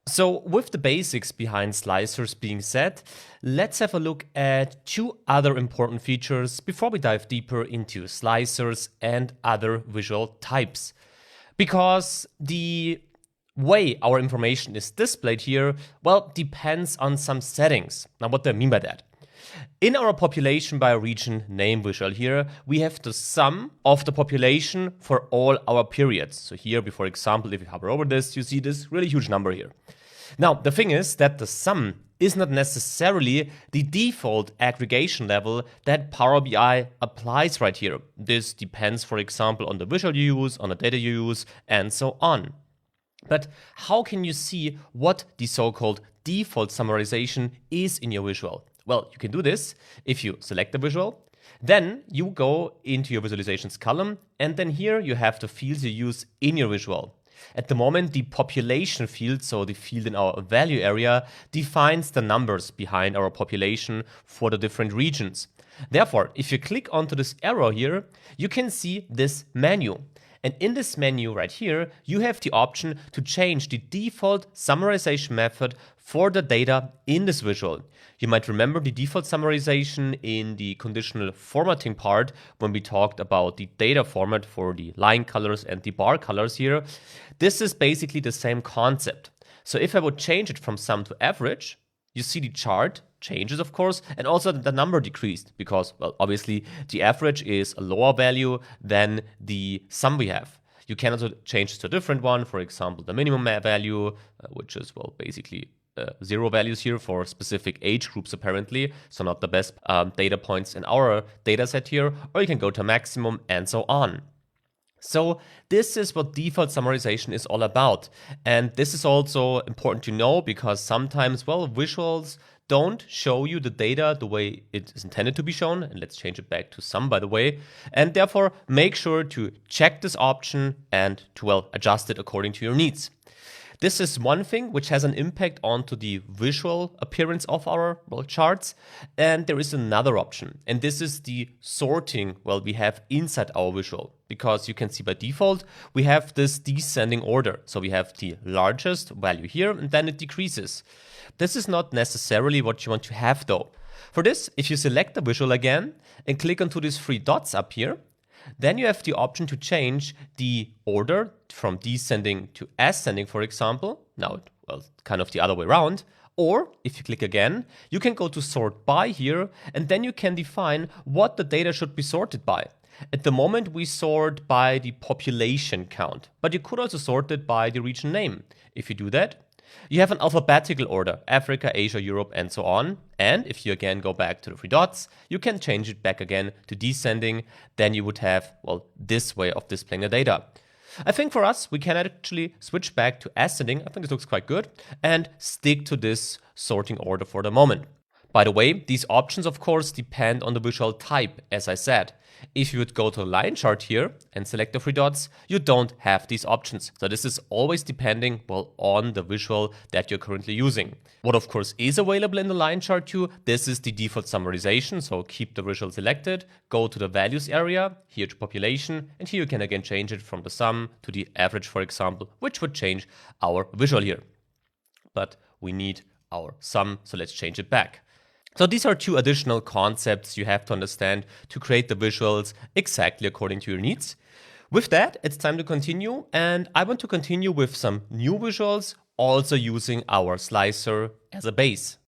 So with the basics behind slicers being said, let's have a look at two other important features before we dive deeper into slicers and other visual types. Because the way our information is displayed here, well, depends on some settings. Now, what do I mean by that? In our population by region name visual here, we have the sum of the population for all our periods. So here, for example, if you hover over this, you see this really huge number here. Now, the thing is that the sum is not necessarily the default aggregation level that Power BI applies right here. This depends, for example, on the visual you use, on the data you use, and so on. But how can you see what the so-called default summarization is in your visual? Well, you can do this if you select the visual, then you go into your visualizations column, and then here you have the fields you use in your visual. At the moment, the population field, so the field in our value area, defines the numbers behind our population for the different regions. Therefore, if you click onto this arrow here, you can see this menu. And in this menu right here, you have the option to change the default summarization method for the data in this visual. You might remember the default summarization in the conditional formatting part when we talked about the data format for the line colors and the bar colors here. This is basically the same concept. So if I would change it from sum to average, you see the chart changes, of course, and also the number decreased because, well, obviously the average is a lower value than the sum we have. You can also change to a different one, for example, the minimum value, which is, well, basically 0 values here for specific age groups apparently, so not the best data points in our data set here, or you can go to maximum and so on. So this is what default summarization is all about. And this is also important to know because sometimes, well, visuals don't show you the data the way it is intended to be shown. And let's change it back to sum, by the way. And therefore, make sure to check this option and to, well, adjust it according to your needs. This is one thing which has an impact onto the visual appearance of our, well, charts. And there is another option. And this is the sorting, well, we have inside our visual. Because you can see by default, we have this descending order. So we have the largest value here, and then it decreases. This is not necessarily what you want to have, though. For this, if you select the visual again and click onto these three dots up here, then you have the option to change the order from descending to ascending, for example. Now, well, kind of the other way around. Or if you click again, you can go to sort by here, and then you can define what the data should be sorted by. At the moment, we sort by the population count, but you could also sort it by the region name. If you do that, you have an alphabetical order, Africa, Asia, Europe, and so on. And if you again go back to the three dots, you can change it back again to descending. Then you would have, well, this way of displaying the data. I think for us, we can actually switch back to ascending. I think this looks quite good and stick to this sorting order for the moment. By the way, these options, of course, depend on the visual type, as I said. If you would go to a line chart here and select the three dots, you don't have these options. So this is always depending, well, on the visual that you're currently using. What, of course, is available in the line chart too, this is the default summarization. So keep the visual selected, go to the values area, here to population, and here you can again change it from the sum to the average, for example, which would change our visual here. But we need our sum, so let's change it back. So these are two additional concepts you have to understand to create the visuals exactly according to your needs. With that, it's time to continue, and I want to continue with some new visuals, also using our slicer as a base.